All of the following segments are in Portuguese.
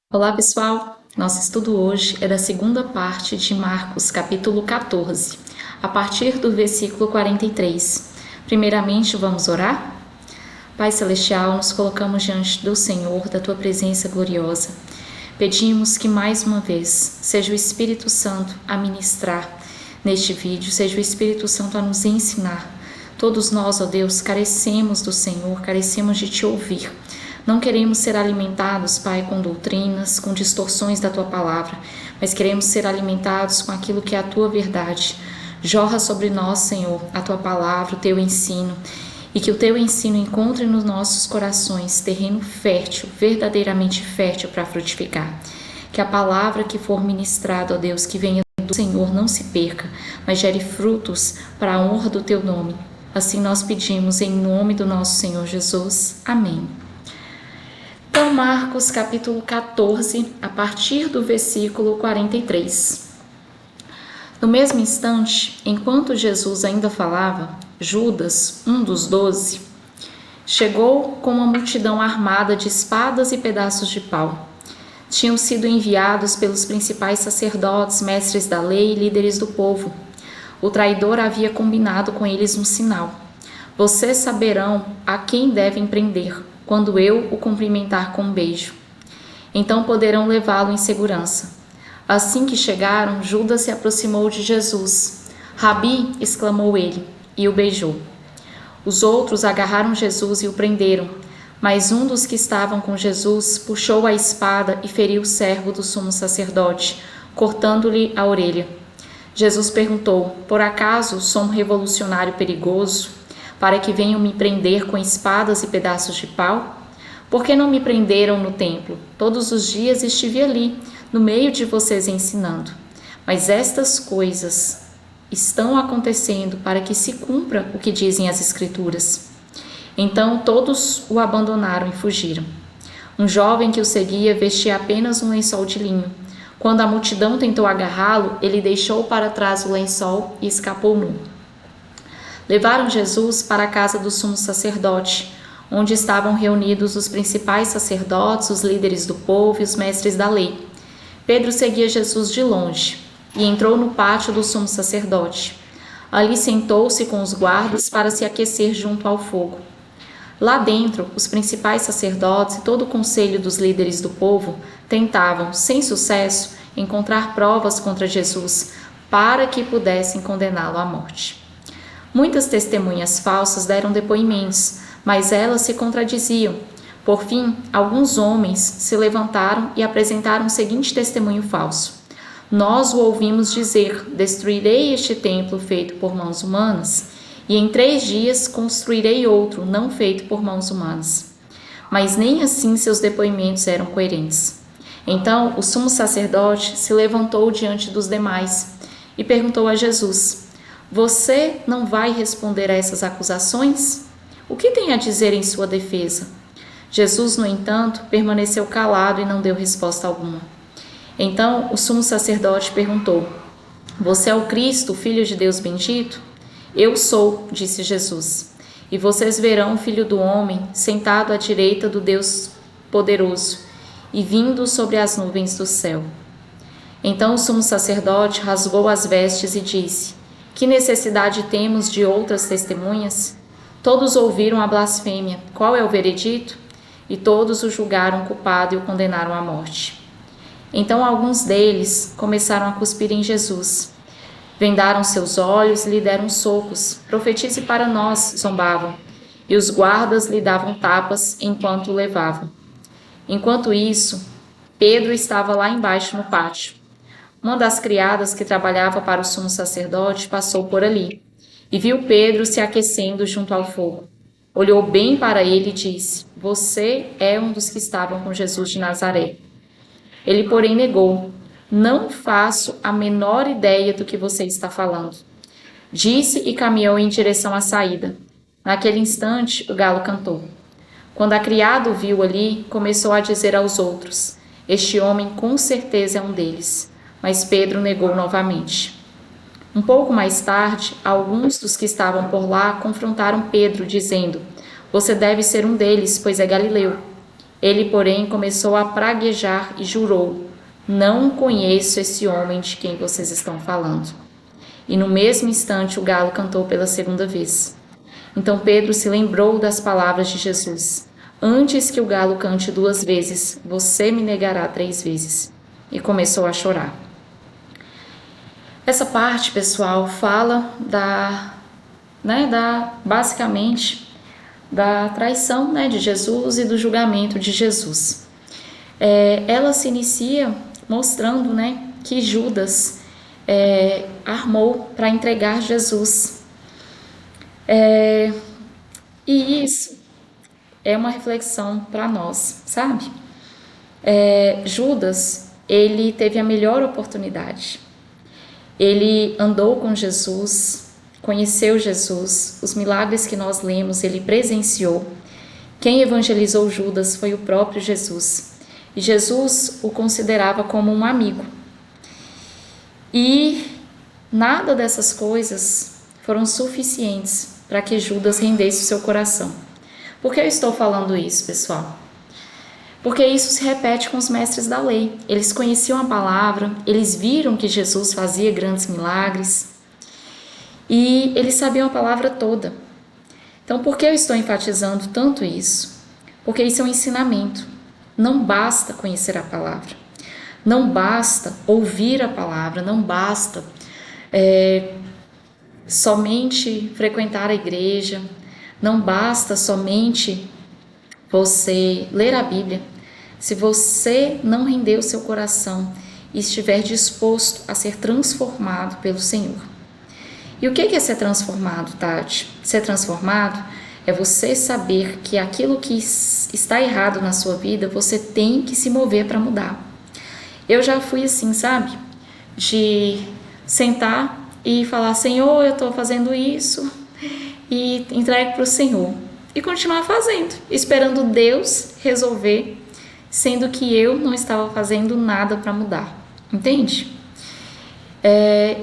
Olá pessoal, nosso estudo hoje é da segunda parte de Marcos, capítulo 14, a partir do versículo 43. Primeiramente, vamos orar? Pai Celestial, nos colocamos diante do Senhor, da Tua presença gloriosa. Pedimos que mais uma vez seja o Espírito Santo a ministrar neste vídeo, seja o Espírito Santo a nos ensinar. Todos nós, ó Deus, carecemos do Senhor, carecemos de Te ouvir. Não queremos ser alimentados, Pai, com doutrinas, com distorções da Tua palavra, mas queremos ser alimentados com aquilo que é a Tua verdade. Jorra sobre nós, Senhor, a Tua palavra, o Teu ensino, e que o Teu ensino encontre nos nossos corações terreno fértil, verdadeiramente fértil para frutificar. Que a palavra que for ministrada, ó Deus, que venha do Senhor, não se perca, mas gere frutos para a honra do Teu nome. Assim nós pedimos em nome do nosso Senhor Jesus. Amém. Então, Marcos capítulo 14, a partir do versículo 43. No mesmo instante, enquanto Jesus ainda falava, Judas, um dos 12, chegou com uma multidão armada de espadas e pedaços de pau. Tinham sido enviados pelos principais sacerdotes, mestres da lei e líderes do povo. O traidor havia combinado com eles um sinal. Vocês saberão a quem devem prender, quando eu o cumprimentar com um beijo. Então poderão levá-lo em segurança. Assim que chegaram, Judas se aproximou de Jesus. Rabi, exclamou ele, e o beijou. Os outros agarraram Jesus e o prenderam, mas um dos que estavam com Jesus puxou a espada e feriu o servo do sumo sacerdote, cortando-lhe a orelha. Jesus perguntou: por acaso sou um revolucionário perigoso, para que venham me prender com espadas e pedaços de pau? Por que não me prenderam no templo? Todos os dias estive ali, no meio de vocês ensinando. Mas estas coisas estão acontecendo para que se cumpra o que dizem as Escrituras. Então todos o abandonaram e fugiram. Um jovem que o seguia vestia apenas um lençol de linho. Quando a multidão tentou agarrá-lo, ele deixou para trás o lençol e escapou nu. Levaram Jesus para a casa do sumo sacerdote, onde estavam reunidos os principais sacerdotes, os líderes do povo e os mestres da lei. Pedro seguia Jesus de longe e entrou no pátio do sumo sacerdote. Ali sentou-se com os guardas para se aquecer junto ao fogo. Lá dentro, os principais sacerdotes e todo o conselho dos líderes do povo tentavam, sem sucesso, encontrar provas contra Jesus para que pudessem condená-lo à morte. Muitas testemunhas falsas deram depoimentos, mas elas se contradiziam. Por fim, alguns homens se levantaram e apresentaram o seguinte testemunho falso: nós o ouvimos dizer: destruirei este templo feito por mãos humanas, e em 3 dias construirei outro não feito por mãos humanas. Mas nem assim seus depoimentos eram coerentes. Então o sumo sacerdote se levantou diante dos demais e perguntou a Jesus: você não vai responder a essas acusações? O que tem a dizer em sua defesa? Jesus, no entanto, permaneceu calado e não deu resposta alguma. Então o sumo sacerdote perguntou: você é o Cristo, o Filho de Deus bendito? Eu sou, disse Jesus. E vocês verão o Filho do Homem sentado à direita do Deus poderoso e vindo sobre as nuvens do céu. Então o sumo sacerdote rasgou as vestes e disse: que necessidade temos de outras testemunhas? Todos ouviram a blasfêmia. Qual é o veredito? E todos o julgaram culpado e o condenaram à morte. Então alguns deles começaram a cuspir em Jesus. Vendaram seus olhos e lhe deram socos. Profetize para nós, zombavam. E os guardas lhe davam tapas enquanto o levavam. Enquanto isso, Pedro estava lá embaixo no pátio. Uma das criadas que trabalhava para o sumo sacerdote passou por ali e viu Pedro se aquecendo junto ao fogo. Olhou bem para ele e disse: você é um dos que estavam com Jesus de Nazaré. Ele, porém, negou: não faço a menor ideia do que você está falando. Disse e caminhou em direção à saída. Naquele instante, o galo cantou. Quando a criada o viu ali, começou a dizer aos outros: este homem com certeza é um deles. Mas Pedro negou novamente. Um pouco mais tarde, alguns dos que estavam por lá confrontaram Pedro, dizendo: você deve ser um deles, pois é galileu. Ele, porém, começou a praguejar e jurou: Não conheço esse homem de quem vocês estão falando. E no mesmo instante o galo cantou pela segunda vez. Então Pedro se lembrou das palavras de Jesus: Antes que o galo cante 2 vezes, você me negará 3 vezes. E começou a chorar. Essa parte, pessoal, fala basicamente da traição, de Jesus e do julgamento de Jesus. Ela se inicia mostrando, que Judas armou para entregar Jesus. E isso é uma reflexão para nós, sabe? Judas, ele teve a melhor oportunidade. Ele andou com Jesus, conheceu Jesus, os milagres que nós lemos, ele presenciou. Quem evangelizou Judas foi o próprio Jesus. E Jesus o considerava como um amigo. E nada dessas coisas foram suficientes para que Judas rendesse o seu coração. Por que eu estou falando isso, pessoal? Porque isso se repete com os mestres da lei. Eles conheciam a palavra, eles viram que Jesus fazia grandes milagres e eles sabiam a palavra toda. Então, por que eu estou enfatizando tanto isso? Porque isso é um ensinamento. Não basta conhecer a palavra, não basta ouvir a palavra, não basta somente frequentar a igreja, não basta somente você ler a Bíblia. Se você não render o seu coração e estiver disposto a ser transformado pelo Senhor. E o que é ser transformado, Tati? Ser transformado é você saber que aquilo que está errado na sua vida, você tem que se mover para mudar. Eu já fui assim, sabe? De sentar e falar: Senhor, eu estou fazendo isso, e entregue para o Senhor. E continuar fazendo, esperando Deus resolver, sendo que eu não estava fazendo nada para mudar, entende?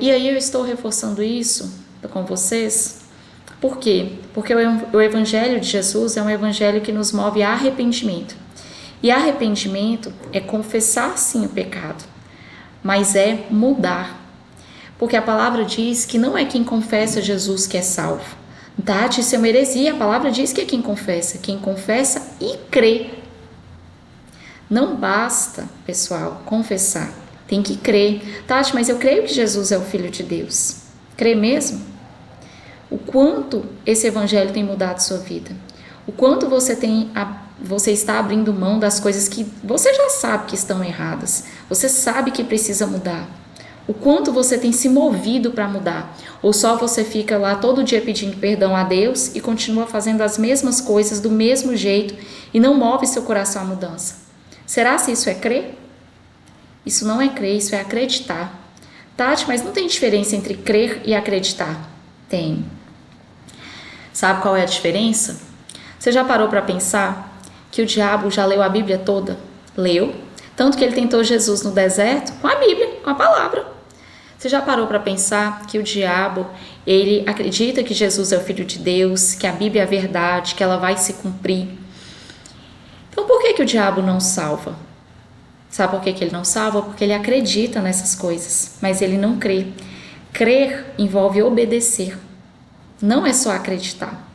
E aí eu estou reforçando isso com vocês, por quê? Porque o Evangelho de Jesus é um Evangelho que nos move a arrependimento. E arrependimento é confessar sim o pecado, mas é mudar. Porque a palavra diz que não é quem confessa Jesus que é salvo. Tati, isso é uma heresia, a palavra diz que é quem confessa e crê. Não basta, pessoal, confessar, tem que crer. Tati, mas eu creio que Jesus é o Filho de Deus. Crê mesmo? O quanto esse evangelho tem mudado sua vida? O quanto você está abrindo mão das coisas que você já sabe que estão erradas, você sabe que precisa mudar. O quanto você tem se movido para mudar? Ou só você fica lá todo dia pedindo perdão a Deus e continua fazendo as mesmas coisas do mesmo jeito e não move seu coração à mudança? Será se isso é crer? Isso não é crer, isso é acreditar. Tati, mas não tem diferença entre crer e acreditar? Tem. Sabe qual é a diferença? Você já parou para pensar que o diabo já leu a Bíblia toda? Leu. Tanto que ele tentou Jesus no deserto com a Bíblia, com a palavra. Você já parou para pensar que o diabo, ele acredita que Jesus é o Filho de Deus, que a Bíblia é a verdade, que ela vai se cumprir? Então por que o diabo não salva? Sabe por que ele não salva? Porque ele acredita nessas coisas, mas ele não crê. Crer envolve obedecer, não é só acreditar.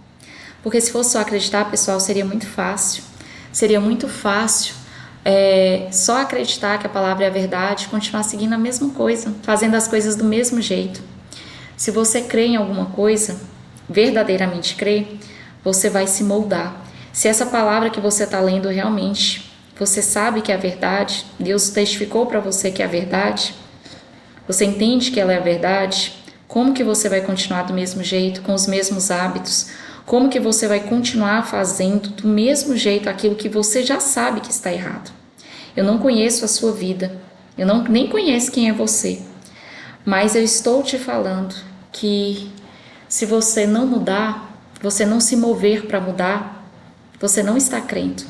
Porque se fosse só acreditar, pessoal, seria muito fácil. Seria muito fácil só acreditar que a palavra é a verdade, continuar seguindo a mesma coisa, fazendo as coisas do mesmo jeito. Se você crê em alguma coisa, verdadeiramente crê, você vai se moldar. Se essa palavra que você está lendo realmente, você sabe que é a verdade, Deus testificou para você que é a verdade, você entende que ela é a verdade, como que você vai continuar do mesmo jeito, com os mesmos hábitos? Como que você vai continuar fazendo do mesmo jeito aquilo que você já sabe que está errado? Eu não conheço a sua vida, eu nem conheço quem é você, mas eu estou te falando que se você não mudar, você não se mover para mudar, você não está crendo.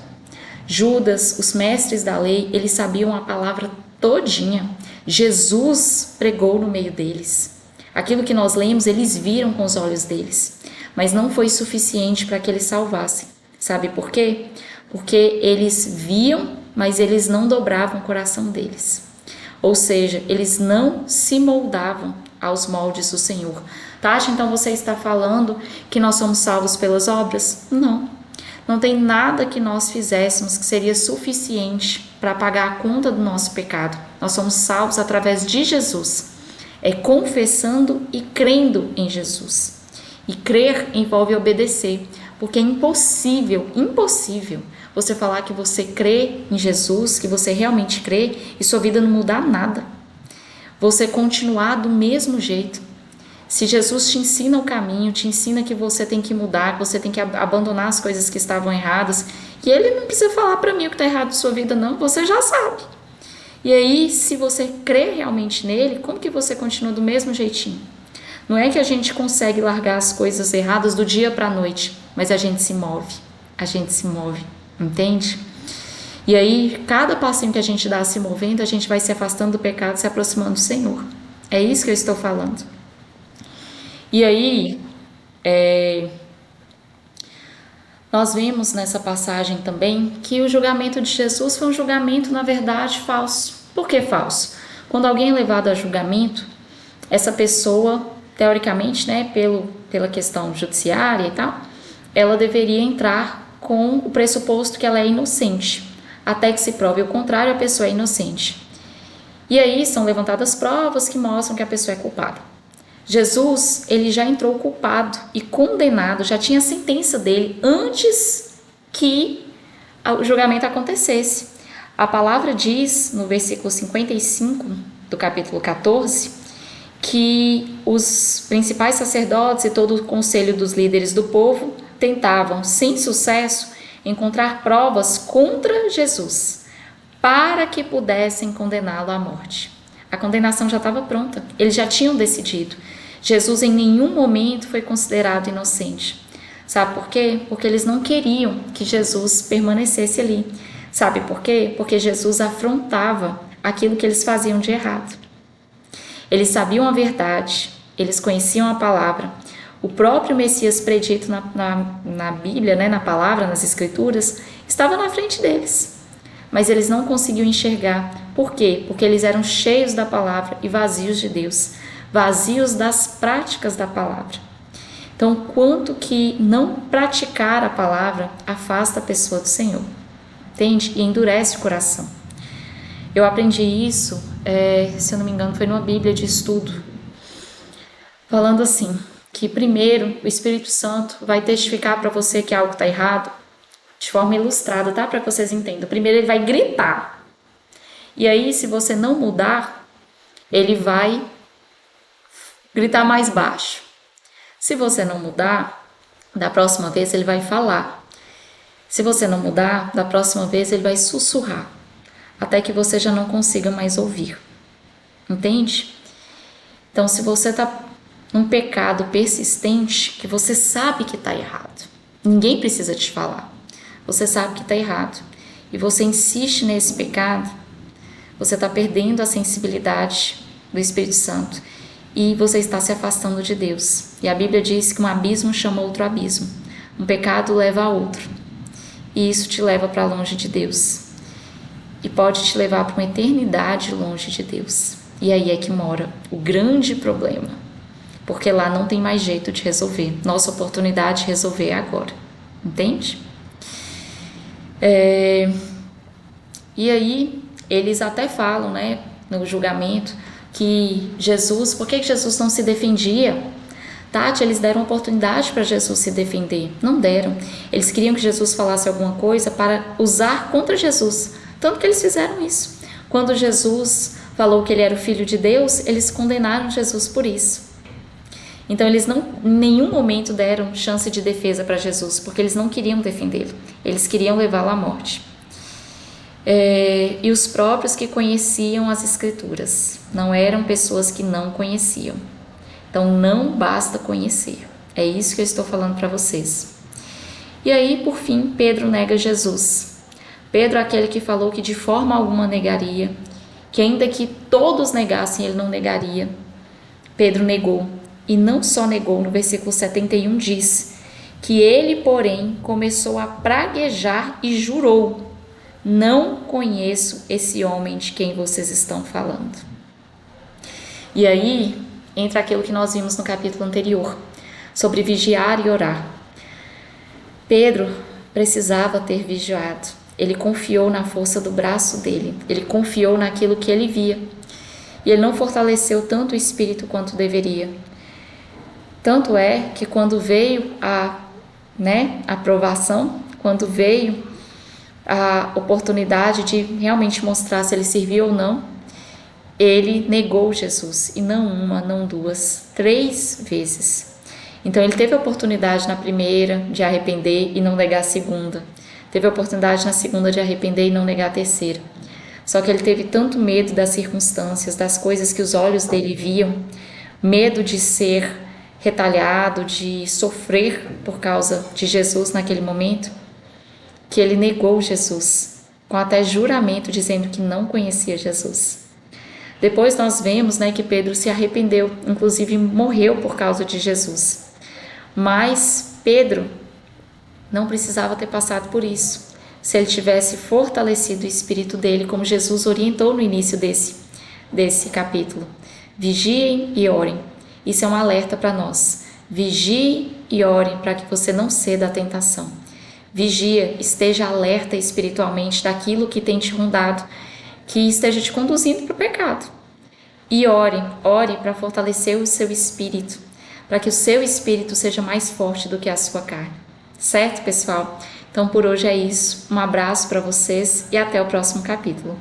Judas, os mestres da lei, eles sabiam a palavra todinha. Jesus pregou no meio deles. Aquilo que nós lemos, eles viram com os olhos deles, mas não foi suficiente para que eles salvassem. Sabe por quê? porque eles viam, mas eles não dobravam o coração deles. Ou seja, eles não se moldavam aos moldes do Senhor. Tati, então você está falando que nós somos salvos pelas obras? Não. Não tem nada que nós fizéssemos que seria suficiente para pagar a conta do nosso pecado. Nós somos salvos através de Jesus. É confessando e crendo em Jesus. E crer envolve obedecer, porque é impossível você falar que você crê em Jesus, que você realmente crê e sua vida não mudar nada. Você continuar do mesmo jeito. Se Jesus te ensina o caminho, te ensina que você tem que mudar, que você tem que abandonar as coisas que estavam erradas, e ele não precisa falar para mim o que está errado na sua vida não, você já sabe. E aí, se você crê realmente nele, como que você continua do mesmo jeitinho? Não é que a gente consegue largar as coisas erradas do dia para a noite, mas a gente se move, entende? E aí, cada passinho que a gente dá se movendo, a gente vai se afastando do pecado, se aproximando do Senhor. É isso que eu estou falando. E aí, nós vimos nessa passagem também que o julgamento de Jesus foi um julgamento, na verdade, falso. Por que falso? Quando alguém é levado a julgamento, essa pessoa, teoricamente, né, pela questão judiciária e tal, ela deveria entrar com o pressuposto que ela é inocente. Até que se prove o contrário, a pessoa é inocente. E aí são levantadas provas que mostram que a pessoa é culpada. Jesus, ele já entrou culpado e condenado, já tinha a sentença dele antes que o julgamento acontecesse. A palavra diz, no versículo 55 do capítulo 14, que os principais sacerdotes e todo o conselho dos líderes do povo tentavam, sem sucesso, encontrar provas contra Jesus, para que pudessem condená-lo à morte. A condenação já estava pronta, eles já tinham decidido. Jesus em nenhum momento foi considerado inocente. Sabe por quê? Porque eles não queriam que Jesus permanecesse ali. Sabe por quê? Porque Jesus afrontava aquilo que eles faziam de errado. Eles sabiam a verdade, eles conheciam a palavra. O próprio Messias predito na Bíblia, né, na palavra, nas Escrituras, estava na frente deles. Mas eles não conseguiam enxergar. Por quê? Porque eles eram cheios da palavra e vazios de Deus. Vazios das práticas da palavra. Então, quanto que não praticar a palavra afasta a pessoa do Senhor, entende? E endurece o coração. Eu aprendi isso, se eu não me engano, foi numa Bíblia de estudo, falando assim, que primeiro o Espírito Santo vai testificar para você que algo está errado, de forma ilustrada, tá? Para que vocês entendam. Primeiro ele vai gritar, e aí se você não mudar, ele vai gritar mais baixo. Se você não mudar, da próxima vez ele vai falar. Se você não mudar, da próxima vez ele vai sussurrar, até que você já não consiga mais ouvir. Entende? Então, se você está num pecado persistente, que você sabe que está errado, ninguém precisa te falar, você sabe que está errado, e você insiste nesse pecado, você está perdendo a sensibilidade do Espírito Santo, e você está se afastando de Deus. E a Bíblia diz que um abismo chama outro abismo. Um pecado leva a outro. E isso te leva para longe de Deus. E pode te levar para uma eternidade longe de Deus. E aí é que mora o grande problema. Porque lá não tem mais jeito de resolver. Nossa oportunidade de resolver é agora. Entende? E aí, eles até falam, né, no julgamento, que Jesus, por que Jesus não se defendia? Tati, eles deram oportunidade para Jesus se defender. Não deram. Eles queriam que Jesus falasse alguma coisa para usar contra Jesus. Tanto que eles fizeram isso. Quando Jesus falou que ele era o Filho de Deus, eles condenaram Jesus por isso. Então eles não, em nenhum momento deram chance de defesa para Jesus, porque eles não queriam defendê-lo. Eles queriam levá-lo à morte. E os próprios que conheciam as Escrituras, não eram pessoas que não conheciam. Então não basta conhecer, é isso que eu estou falando para vocês. E aí, por fim, Pedro nega Jesus. Pedro é aquele que falou que de forma alguma negaria, que ainda que todos negassem, ele não negaria. Pedro negou, e não só negou, no versículo 71 diz que ele, porém, começou a praguejar e jurou: não conheço esse homem de quem vocês estão falando. E aí entra aquilo que nós vimos no capítulo anterior, sobre vigiar e orar. Pedro precisava ter vigiado. Ele confiou na força do braço dele, ele confiou naquilo que ele via. E ele não fortaleceu tanto o espírito quanto deveria. Tanto é que quando veio a aprovação, quando veio a oportunidade de realmente mostrar se ele serviu ou não, ele negou Jesus, e não uma, não duas, 3 vezes. Então ele teve a oportunidade na primeira de arrepender e não negar a segunda, teve a oportunidade na segunda de arrepender e não negar a terceira. Só que ele teve tanto medo das circunstâncias, das coisas que os olhos dele viam, medo de ser retalhado, de sofrer por causa de Jesus naquele momento, que ele negou Jesus, com até juramento, dizendo que não conhecia Jesus. Depois nós vemos que Pedro se arrependeu, inclusive morreu por causa de Jesus. Mas Pedro não precisava ter passado por isso, se ele tivesse fortalecido o espírito dele, como Jesus orientou no início desse capítulo. Vigiem e orem. Isso é um alerta para nós. Vigie e ore para que você não ceda à tentação. Vigia, esteja alerta espiritualmente daquilo que tem te rondado, que esteja te conduzindo para o pecado. E ore para fortalecer o seu espírito, para que o seu espírito seja mais forte do que a sua carne. Certo, pessoal? Então por hoje é isso. Um abraço para vocês e até o próximo capítulo.